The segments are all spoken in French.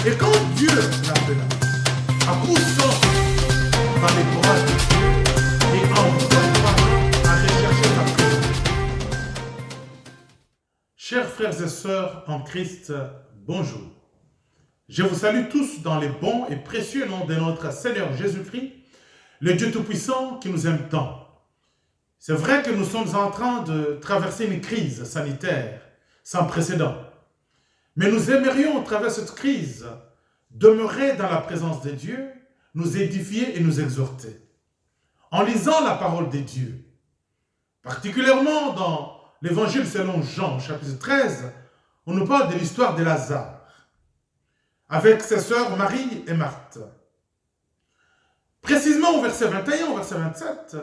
Et quand Dieu l'appela, à coup sort dans les bras de Dieu et envoie à rechercher sa présence. Chers frères et sœurs en Christ, bonjour. Je vous salue tous dans les bons et précieux noms de notre Seigneur Jésus-Christ, le Dieu Tout-Puissant qui nous aime tant. C'est vrai que nous sommes en train de traverser une crise sanitaire sans précédent. Mais nous aimerions, à travers cette crise, demeurer dans la présence de Dieu, nous édifier et nous exhorter. En lisant la parole de Dieu, particulièrement dans l'Évangile selon Jean, chapitre 13, on nous parle de l'histoire de Lazare, avec ses sœurs Marie et Marthe. Précisément au verset 21, au verset 27,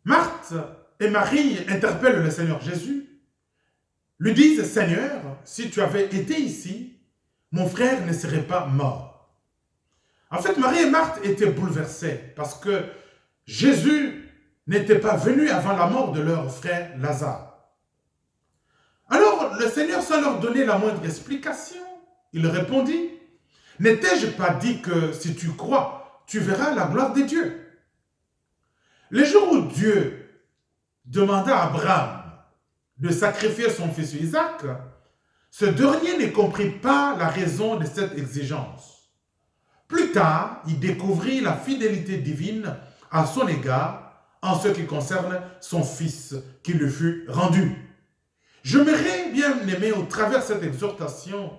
Marthe et Marie interpellent le Seigneur Jésus, lui disent « Seigneur, si tu avais été ici, mon frère ne serait pas mort. » En fait, Marie et Marthe étaient bouleversées parce que Jésus n'était pas venu avant la mort de leur frère Lazare. Alors, le Seigneur, sans leur donner la moindre explication, il répondit « N'étais-je pas dit que si tu crois, tu verras la gloire de Dieu ?» Le jour où Dieu demanda à Abraham de sacrifier son fils Isaac, ce dernier ne comprit pas la raison de cette exigence. Plus tard, il découvrit la fidélité divine à son égard en ce qui concerne son fils qui lui fut rendu. J'aimerais bien aimer, au travers de cette exhortation,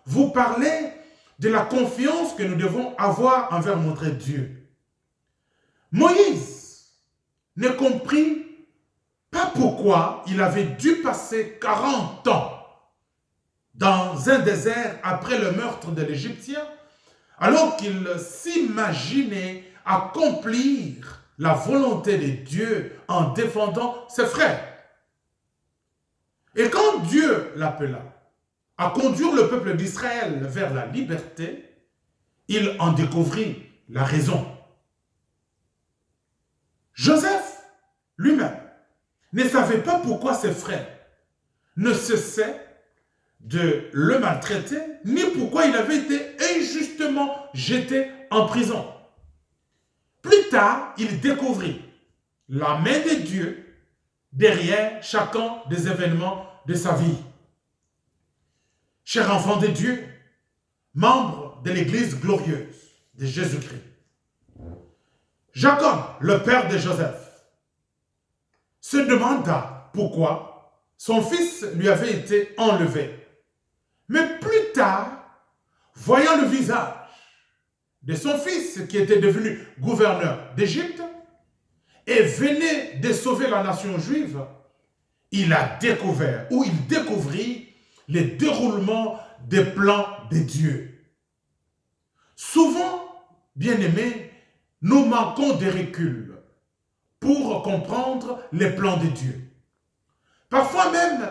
vous parler de la confiance que nous devons avoir envers notre Dieu. Moïse ne comprit pas pourquoi il avait dû passer 40 ans dans un désert après le meurtre de l'Égyptien, alors qu'il s'imaginait accomplir la volonté de Dieu en défendant ses frères. Et quand Dieu l'appela à conduire le peuple d'Israël vers la liberté, il en découvrit la raison. Joseph lui-même ne savait pas pourquoi ses frères ne cessaient de le maltraiter, ni pourquoi il avait été injustement jeté en prison. Plus tard, il découvrit la main de Dieu derrière chacun des événements de sa vie. Chers enfants de Dieu, membres de l'Église glorieuse de Jésus-Christ, Jacob, le père de Joseph, se demanda pourquoi son fils lui avait été enlevé. Mais plus tard, voyant le visage de son fils qui était devenu gouverneur d'Égypte et venait de sauver la nation juive, il a découvert, ou il découvrit les déroulements des plans de Dieu. Souvent, bien-aimés, nous manquons de recul pour comprendre les plans de Dieu. Parfois même,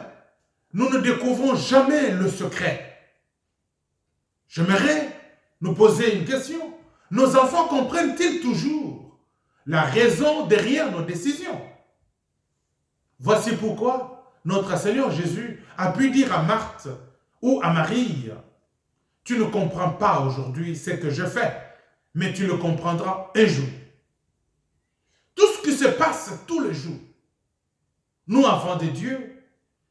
nous ne découvrons jamais le secret. J'aimerais nous poser une question. Nos enfants comprennent-ils toujours la raison derrière nos décisions? Voici pourquoi notre Seigneur Jésus a pu dire à Marthe ou à Marie, « Tu ne comprends pas aujourd'hui ce que je fais, mais tu le comprendras un jour. » Tout ce qui se passe tous les jours, nous, enfants de Dieu,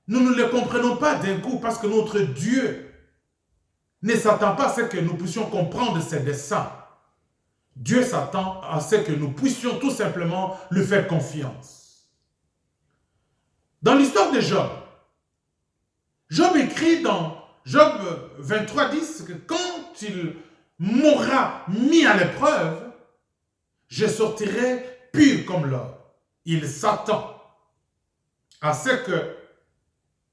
nous ne le comprenons pas d'un coup parce que notre Dieu ne s'attend pas à ce que nous puissions comprendre ses desseins. Dieu s'attend à ce que nous puissions tout simplement lui faire confiance. Dans l'histoire de Job, Job écrit dans Job 23, 10 que quand il m'aura mis à l'épreuve, je sortirai pur comme l'or. Il s'attend à ce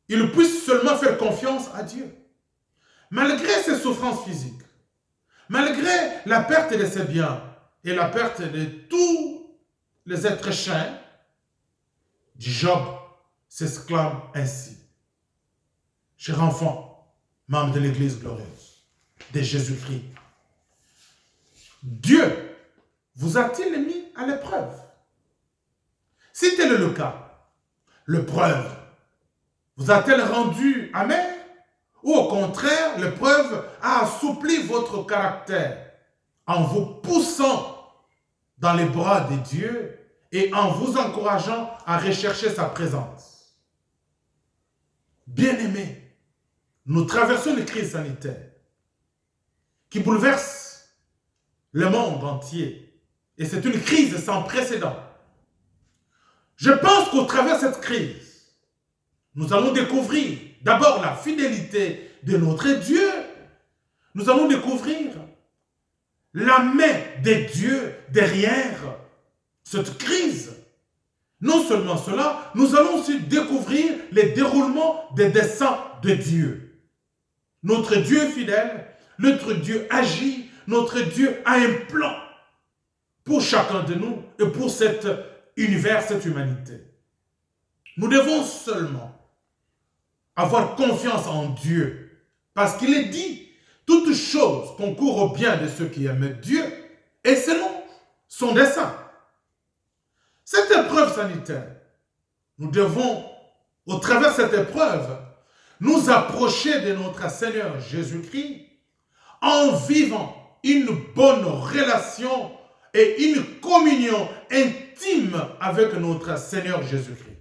qu'il puisse seulement faire confiance à Dieu. Malgré ses souffrances physiques, malgré la perte de ses biens et la perte de tous les êtres chers, Job s'exclame ainsi. Cher enfant, membre de l'Église glorieuse de Jésus-Christ, Dieu vous a-t-il mis à l'épreuve? Si tel est le cas, l'épreuve vous a-t-elle rendu amer ou au contraire, l'épreuve a assoupli votre caractère en vous poussant dans les bras de Dieu et en vous encourageant à rechercher sa présence. Bien-aimés, nous traversons une crise sanitaire qui bouleverse le monde entier. Et c'est une crise sans précédent. Je pense qu'au travers de cette crise, nous allons découvrir d'abord la fidélité de notre Dieu. Nous allons découvrir la main de Dieu derrière cette crise. Non seulement cela, nous allons aussi découvrir le déroulement des desseins de Dieu. Notre Dieu est fidèle, notre Dieu agit, notre Dieu a un plan pour chacun de nous et pour cet univers, cette humanité. Nous devons seulement avoir confiance en Dieu parce qu'il est dit, toute chose concourt au bien de ceux qui aiment Dieu et selon son dessein. Cette épreuve sanitaire, nous devons, au travers de cette épreuve, nous approcher de notre Seigneur Jésus-Christ en vivant une bonne relation et une communion intime avec notre Seigneur Jésus-Christ.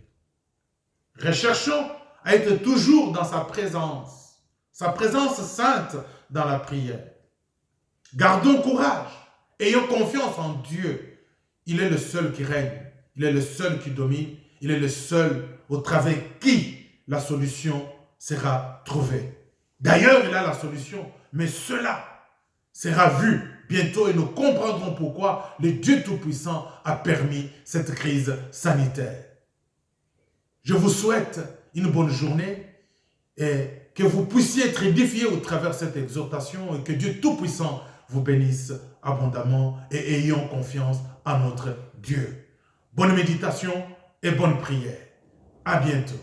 Recherchons à être toujours dans sa présence sainte dans la prière. Gardons courage, ayons confiance en Dieu. Il est le seul qui règne, il est le seul qui domine, il est le seul au travers qui la solution sera trouvée. D'ailleurs, il a la solution, mais cela sera vu bientôt et nous comprendrons pourquoi le Dieu Tout-Puissant a permis cette crise sanitaire. Je vous souhaite une bonne journée et que vous puissiez être édifiés au travers de cette exhortation et que Dieu Tout-Puissant vous bénisse abondamment et ayons confiance en notre Dieu. Bonne méditation et bonne prière. À bientôt.